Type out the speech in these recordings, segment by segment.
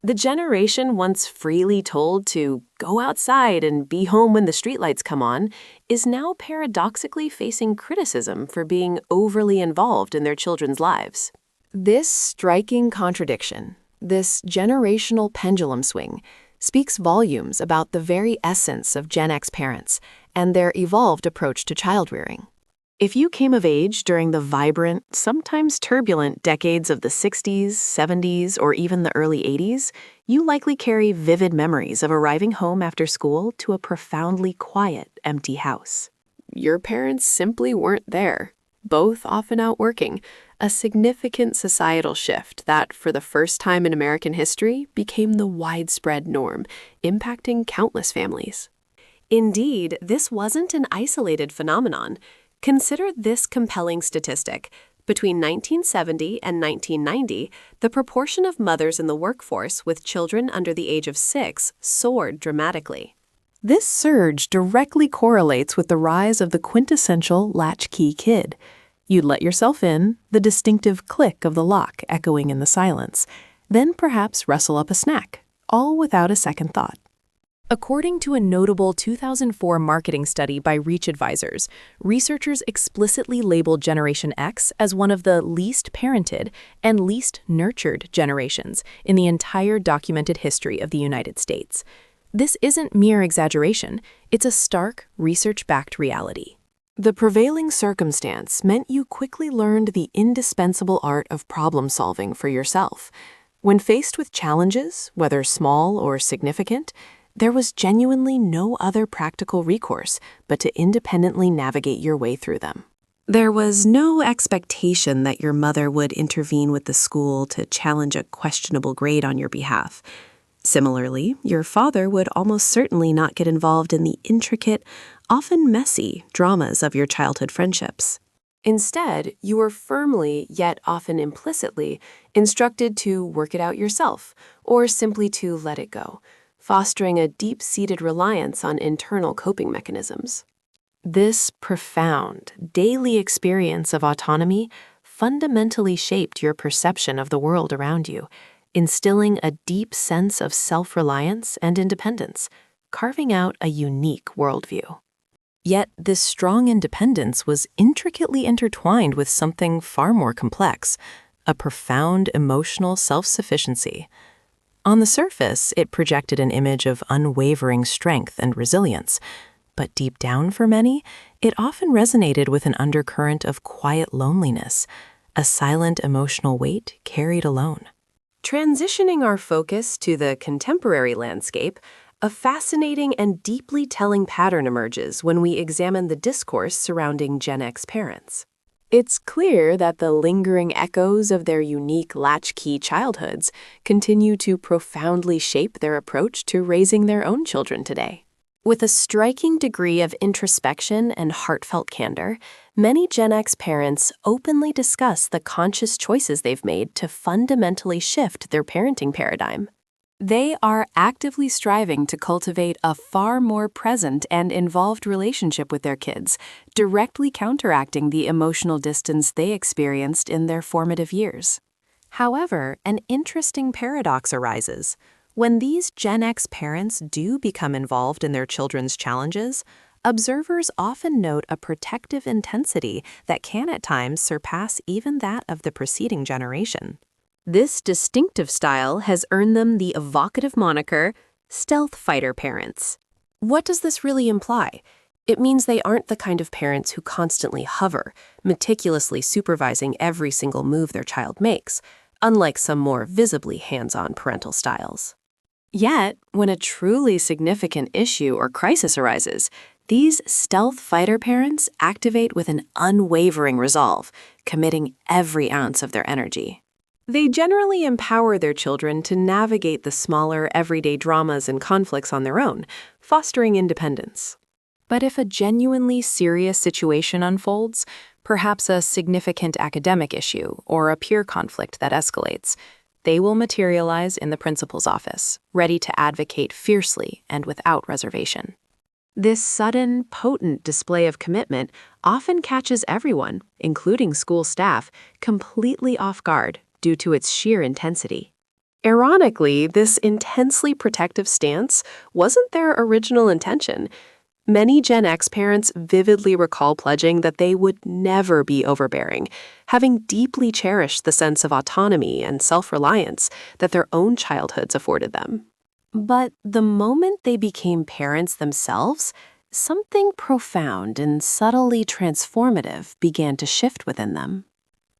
The generation once freely told to go outside and be home when the streetlights come on is now paradoxically facing criticism for being overly involved in their children's lives. This striking contradiction, this generational pendulum swing, speaks volumes about the very essence of Gen X parents and their evolved approach to child-rearing. If you came of age during the vibrant, sometimes turbulent decades of the 60s, 70s, or even the early 80s, you likely carry vivid memories of arriving home after school to a profoundly quiet, empty house. Your parents simply weren't there, both often out working, a significant societal shift that, for the first time in American history, became the widespread norm, impacting countless families. Indeed, this wasn't an isolated phenomenon. Consider this compelling statistic. Between 1970 and 1990, the proportion of mothers in the workforce with children under the age of 6 soared dramatically. This surge directly correlates with the rise of the quintessential latchkey kid. You'd let yourself in, the distinctive click of the lock echoing in the silence, then perhaps rustle up a snack, all without a second thought. According to a notable 2004 marketing study by Reach Advisors, researchers explicitly labeled Generation X as one of the least parented and least nurtured generations in the entire documented history of the United States. This isn't mere exaggeration, it's a stark, research-backed reality. The prevailing circumstance meant you quickly learned the indispensable art of problem-solving for yourself. When faced with challenges, whether small or significant, there was genuinely no other practical recourse but to independently navigate your way through them. There was no expectation that your mother would intervene with the school to challenge a questionable grade on your behalf. Similarly, your father would almost certainly not get involved in the intricate, often messy, dramas of your childhood friendships. Instead, you were firmly, yet often implicitly, instructed to work it out yourself, or simply to let it go, fostering a deep-seated reliance on internal coping mechanisms. This profound, daily experience of autonomy fundamentally shaped your perception of the world around you, instilling a deep sense of self-reliance and independence, carving out a unique worldview. Yet this strong independence was intricately intertwined with something far more complex, a profound emotional self-sufficiency. On the surface, it projected an image of unwavering strength and resilience, but deep down for many, it often resonated with an undercurrent of quiet loneliness, a silent emotional weight carried alone. Transitioning our focus to the contemporary landscape, a fascinating and deeply telling pattern emerges when we examine the discourse surrounding Gen X parents. It's clear that the lingering echoes of their unique latchkey childhoods continue to profoundly shape their approach to raising their own children today. With a striking degree of introspection and heartfelt candor, many Gen X parents openly discuss the conscious choices they've made to fundamentally shift their parenting paradigm. They are actively striving to cultivate a far more present and involved relationship with their kids, directly counteracting the emotional distance they experienced in their formative years. However, an interesting paradox arises. When these Gen X parents do become involved in their children's challenges, observers often note a protective intensity that can at times surpass even that of the preceding generation. This distinctive style has earned them the evocative moniker, stealth fighter parents. What does this really imply? It means they aren't the kind of parents who constantly hover, meticulously supervising every single move their child makes, unlike some more visibly hands-on parental styles. Yet, when a truly significant issue or crisis arises, these stealth fighter parents activate with an unwavering resolve, committing every ounce of their energy. They generally empower their children to navigate the smaller, everyday dramas and conflicts on their own, fostering independence. But if a genuinely serious situation unfolds, perhaps a significant academic issue or a peer conflict that escalates, they will materialize in the principal's office, ready to advocate fiercely and without reservation. This sudden, potent display of commitment often catches everyone, including school staff, completely off guard due to its sheer intensity. Ironically, this intensely protective stance wasn't their original intention. Many Gen X parents vividly recall pledging that they would never be overbearing, having deeply cherished the sense of autonomy and self-reliance that their own childhoods afforded them. But the moment they became parents themselves, something profound and subtly transformative began to shift within them.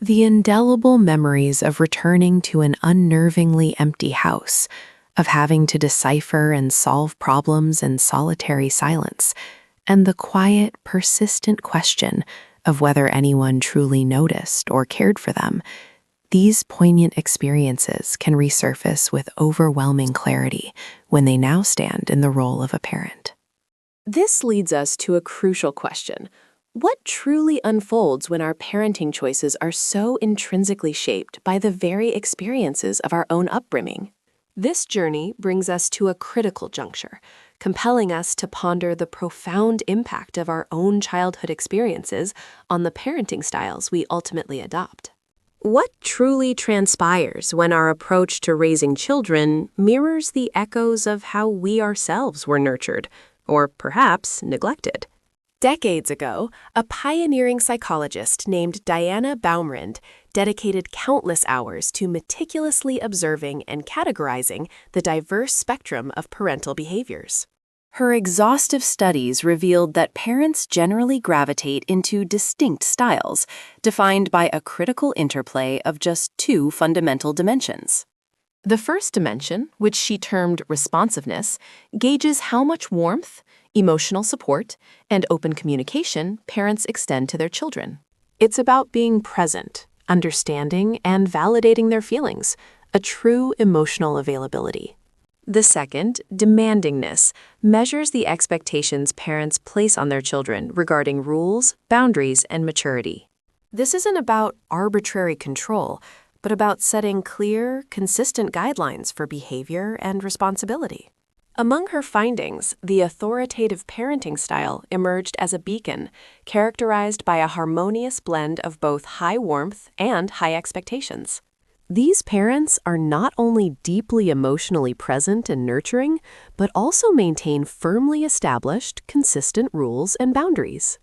The indelible memories of returning to an unnervingly empty house, of having to decipher and solve problems in solitary silence, and the quiet, persistent question of whether anyone truly noticed or cared for them. These poignant experiences can resurface with overwhelming clarity when they now stand in the role of a parent. This leads us to a crucial question. What truly unfolds when our parenting choices are so intrinsically shaped by the very experiences of our own upbringing? This journey brings us to a critical juncture, compelling us to ponder the profound impact of our own childhood experiences on the parenting styles we ultimately adopt. What truly transpires when our approach to raising children mirrors the echoes of how we ourselves were nurtured, or perhaps neglected? Decades ago, a pioneering psychologist named Diana Baumrind dedicated countless hours to meticulously observing and categorizing the diverse spectrum of parental behaviors. Her exhaustive studies revealed that parents generally gravitate into distinct styles, defined by a critical interplay of just two fundamental dimensions. The first dimension, which she termed responsiveness, gauges how much warmth, emotional support, and open communication parents extend to their children. It's about being present, understanding, and validating their feelings, a true emotional availability. The second, demandingness, measures the expectations parents place on their children regarding rules, boundaries, and maturity. This isn't about arbitrary control, but about setting clear, consistent guidelines for behavior and responsibility. Among her findings, the authoritative parenting style emerged as a beacon, characterized by a harmonious blend of both high warmth and high expectations. These parents are not only deeply emotionally present and nurturing, but also maintain firmly established, consistent rules and boundaries.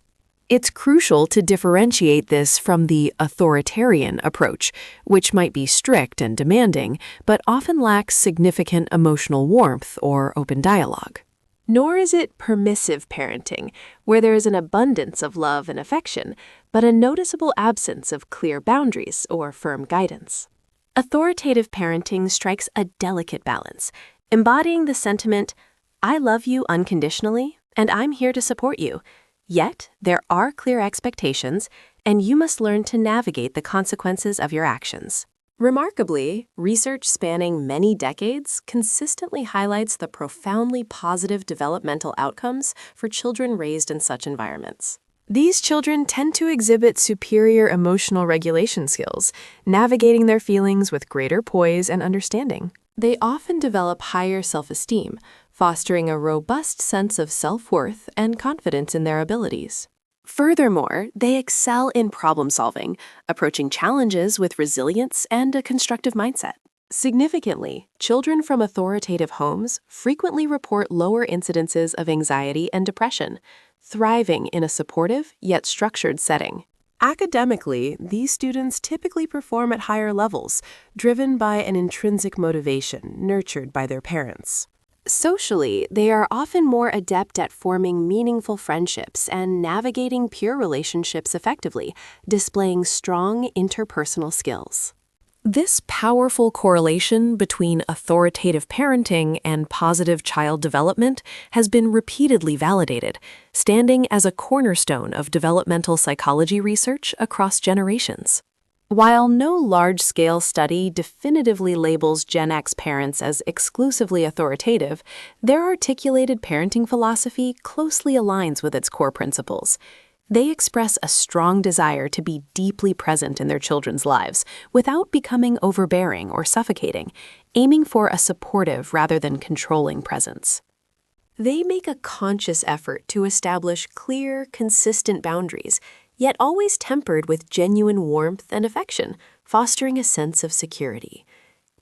It's crucial to differentiate this from the authoritarian approach, which might be strict and demanding, but often lacks significant emotional warmth or open dialogue. Nor is it permissive parenting, where there is an abundance of love and affection, but a noticeable absence of clear boundaries or firm guidance. Authoritative parenting strikes a delicate balance, embodying the sentiment, "I love you unconditionally, and I'm here to support you." Yet, there are clear expectations, and you must learn to navigate the consequences of your actions. Remarkably, research spanning many decades consistently highlights the profoundly positive developmental outcomes for children raised in such environments. These children tend to exhibit superior emotional regulation skills, navigating their feelings with greater poise and understanding. They often develop higher self-esteem, fostering a robust sense of self-worth and confidence in their abilities. Furthermore, they excel in problem-solving, approaching challenges with resilience and a constructive mindset. Significantly, children from authoritative homes frequently report lower incidences of anxiety and depression, thriving in a supportive yet structured setting. Academically, these students typically perform at higher levels, driven by an intrinsic motivation nurtured by their parents. Socially, they are often more adept at forming meaningful friendships and navigating peer relationships effectively, displaying strong interpersonal skills. This powerful correlation between authoritative parenting and positive child development has been repeatedly validated, standing as a cornerstone of developmental psychology research across generations. While no large-scale study definitively labels Gen X parents as exclusively authoritative, their articulated parenting philosophy closely aligns with its core principles. They express a strong desire to be deeply present in their children's lives without becoming overbearing or suffocating, aiming for a supportive rather than controlling presence. They make a conscious effort to establish clear, consistent boundaries, yet always tempered with genuine warmth and affection, fostering a sense of security.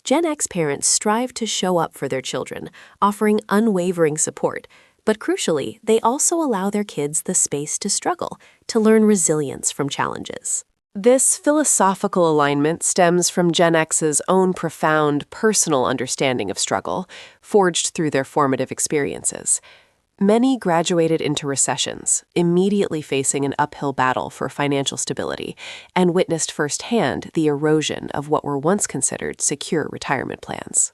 Gen X parents strive to show up for their children, offering unwavering support. But crucially, they also allow their kids the space to struggle, to learn resilience from challenges. This philosophical alignment stems from Gen X's own profound personal understanding of struggle, forged through their formative experiences. Many graduated into recessions, immediately facing an uphill battle for financial stability, and witnessed firsthand the erosion of what were once considered secure retirement plans.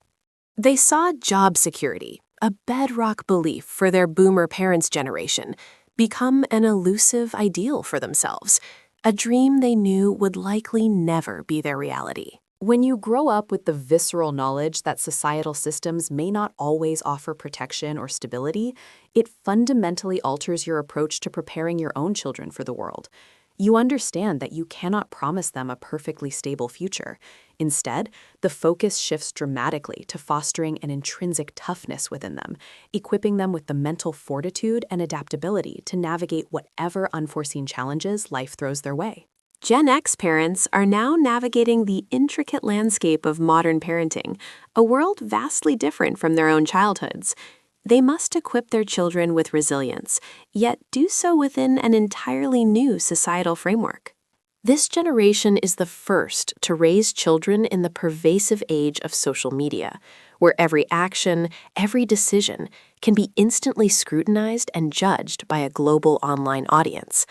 They saw job security, a bedrock belief for their boomer parents' generation, become an elusive ideal for themselves, a dream they knew would likely never be their reality. When you grow up with the visceral knowledge that societal systems may not always offer protection or stability, it fundamentally alters your approach to preparing your own children for the world. You understand that you cannot promise them a perfectly stable future. Instead, the focus shifts dramatically to fostering an intrinsic toughness within them, equipping them with the mental fortitude and adaptability to navigate whatever unforeseen challenges life throws their way. Gen X parents are now navigating the intricate landscape of modern parenting, a world vastly different from their own childhoods. They must equip their children with resilience, yet do so within an entirely new societal framework. This generation is the first to raise children in the pervasive age of social media, where every action, every decision can be instantly scrutinized and judged by a global online audience.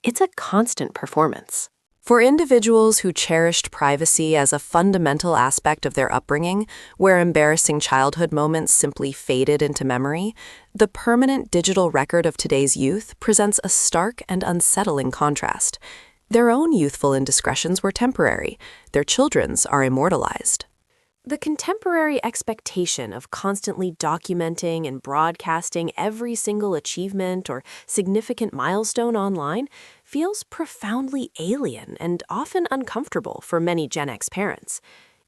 It's a constant performance. For individuals who cherished privacy as a fundamental aspect of their upbringing, where embarrassing childhood moments simply faded into memory, the permanent digital record of today's youth presents a stark and unsettling contrast. Their own youthful indiscretions were temporary. Their children's are immortalized. The contemporary expectation of constantly documenting and broadcasting every single achievement or significant milestone online feels profoundly alien and often uncomfortable for many Gen X parents.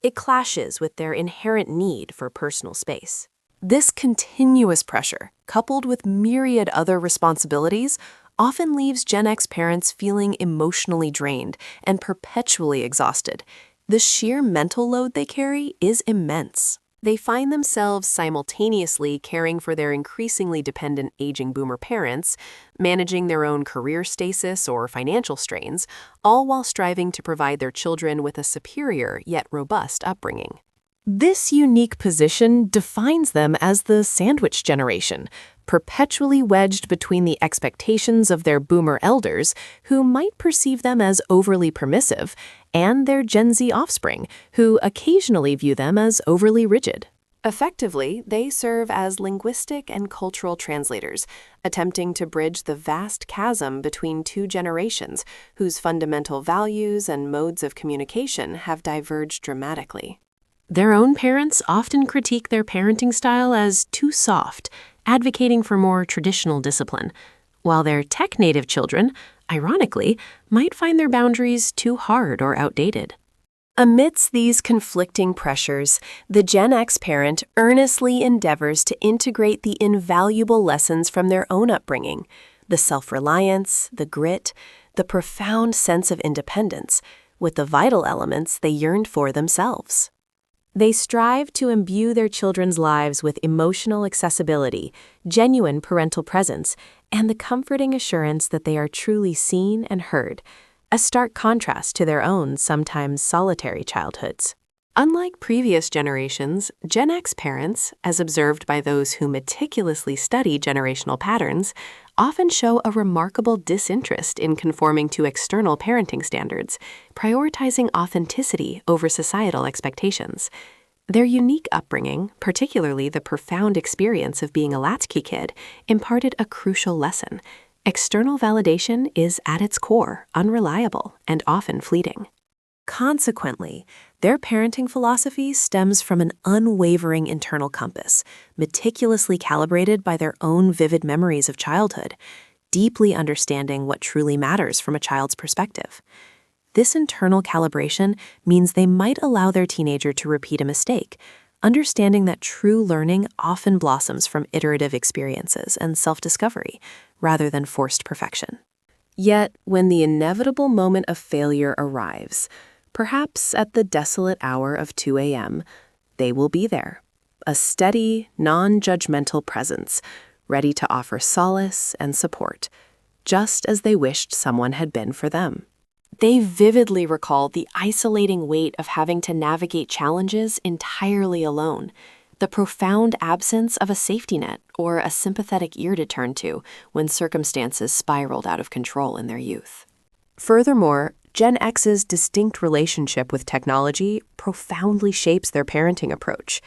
It clashes with their inherent need for personal space. This continuous pressure, coupled with myriad other responsibilities, often leaves Gen X parents feeling emotionally drained and perpetually exhausted. The sheer mental load they carry is immense. They find themselves simultaneously caring for their increasingly dependent aging boomer parents, managing their own career stasis or financial strains, all while striving to provide their children with a superior yet robust upbringing. This unique position defines them as the sandwich generation, perpetually wedged between the expectations of their boomer elders, who might perceive them as overly permissive, and their Gen Z offspring, who occasionally view them as overly rigid. Effectively, they serve as linguistic and cultural translators, attempting to bridge the vast chasm between two generations whose fundamental values and modes of communication have diverged dramatically. Their own parents often critique their parenting style as too soft, advocating for more traditional discipline, while their tech-native children, ironically, might find their boundaries too hard or outdated. Amidst these conflicting pressures, the Gen X parent earnestly endeavors to integrate the invaluable lessons from their own upbringing, the self-reliance, the grit, the profound sense of independence, with the vital elements they yearned for themselves. They strive to imbue their children's lives with emotional accessibility, genuine parental presence, and the comforting assurance that they are truly seen and heard, a stark contrast to their own sometimes solitary childhoods. Unlike previous generations, Gen X parents, as observed by those who meticulously study generational patterns, often show a remarkable disinterest in conforming to external parenting standards, prioritizing authenticity over societal expectations. Their unique upbringing, particularly the profound experience of being a Latchkey kid, imparted a crucial lesson. External validation is, at its core, unreliable and often fleeting. Consequently, their parenting philosophy stems from an unwavering internal compass, meticulously calibrated by their own vivid memories of childhood, deeply understanding what truly matters from a child's perspective. This internal calibration means they might allow their teenager to repeat a mistake, understanding that true learning often blossoms from iterative experiences and self-discovery, rather than forced perfection. Yet, when the inevitable moment of failure arrives, perhaps at the desolate hour of 2 a.m., they will be there. A steady, non-judgmental presence, ready to offer solace and support, just as they wished someone had been for them. They vividly recall the isolating weight of having to navigate challenges entirely alone, the profound absence of a safety net or a sympathetic ear to turn to when circumstances spiraled out of control in their youth. Furthermore, Gen X's distinct relationship with technology profoundly shapes their parenting approach.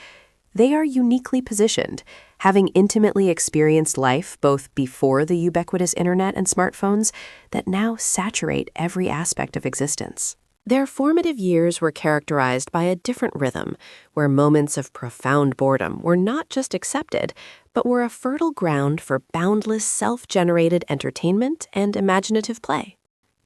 They are uniquely positioned, having intimately experienced life both before the ubiquitous internet and smartphones that now saturate every aspect of existence. Their formative years were characterized by a different rhythm, where moments of profound boredom were not just accepted, but were a fertile ground for boundless self-generated entertainment and imaginative play.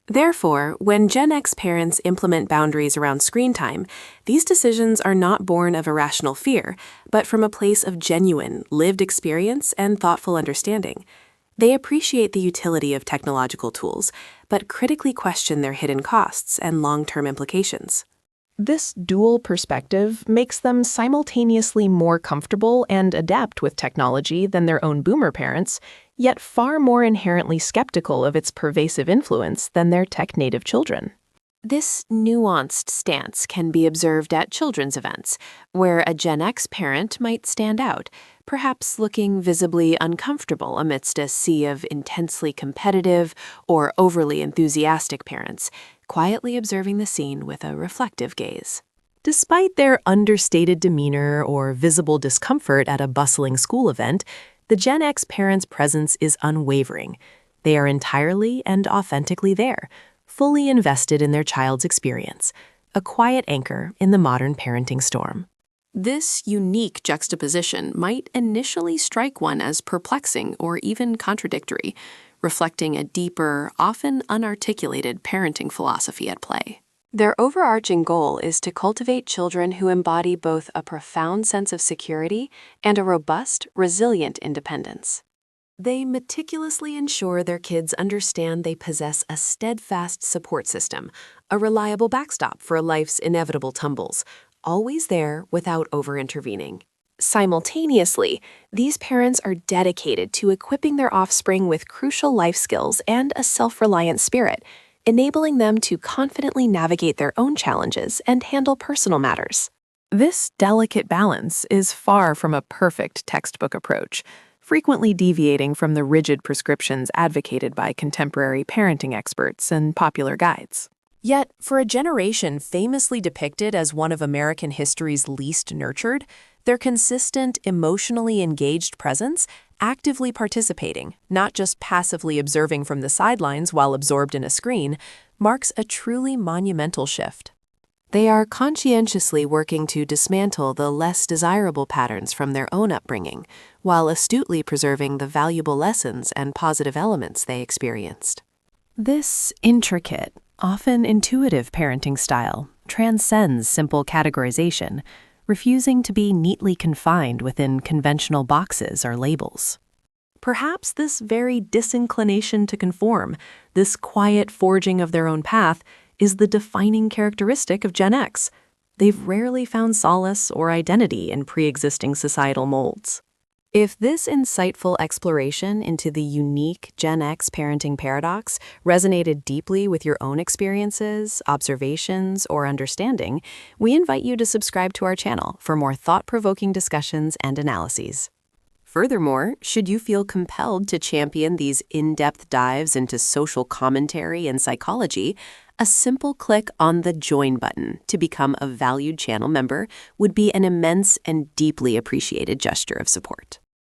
Therefore, when Gen X parents implement boundaries around screen time, these decisions are not born of irrational fear, but from a place of genuine, lived experience and thoughtful understanding. They appreciate the utility of technological tools, but critically question their hidden costs and long-term implications. This dual perspective makes them simultaneously more comfortable and adept with technology than their own boomer parents, yet far more inherently skeptical of its pervasive influence than their tech-native children. This nuanced stance can be observed at children's events, where a Gen X parent might stand out, perhaps looking visibly uncomfortable amidst a sea of intensely competitive or overly enthusiastic parents, quietly observing the scene with a reflective gaze. Despite their understated demeanor or visible discomfort at a bustling school event, the Gen X parents' presence is unwavering. They are entirely and authentically there, fully invested in their child's experience, a quiet anchor in the modern parenting storm. This unique juxtaposition might initially strike one as perplexing or even contradictory, reflecting a deeper, often unarticulated parenting philosophy at play. Their overarching goal is to cultivate children who embody both a profound sense of security and a robust, resilient independence. They meticulously ensure their kids understand they possess a steadfast support system, a reliable backstop for life's inevitable tumbles, always there without over-intervening. Simultaneously, these parents are dedicated to equipping their offspring with crucial life skills and a self-reliant spirit, enabling them to confidently navigate their own challenges and handle personal matters. This delicate balance is far from a perfect textbook approach, frequently deviating from the rigid prescriptions advocated by contemporary parenting experts and popular guides. Yet, for a generation famously depicted as one of American history's least nurtured, their consistent, emotionally engaged presence, actively participating, not just passively observing from the sidelines while absorbed in a screen, marks a truly monumental shift. They are conscientiously working to dismantle the less desirable patterns from their own upbringing, while astutely preserving the valuable lessons and positive elements they experienced. This intricate, often intuitive parenting style transcends simple categorization, refusing to be neatly confined within conventional boxes or labels. Perhaps this very disinclination to conform, this quiet forging of their own path, is the defining characteristic of Gen X. They've rarely found solace or identity in pre-existing societal molds. If this insightful exploration into the unique Gen X parenting paradox resonated deeply with your own experiences, observations, or understanding, we invite you to subscribe to our channel for more thought-provoking discussions and analyses. Furthermore, should you feel compelled to champion these in-depth dives into social commentary and psychology, a simple click on the Join button to become a valued channel member would be an immense and deeply appreciated gesture of support.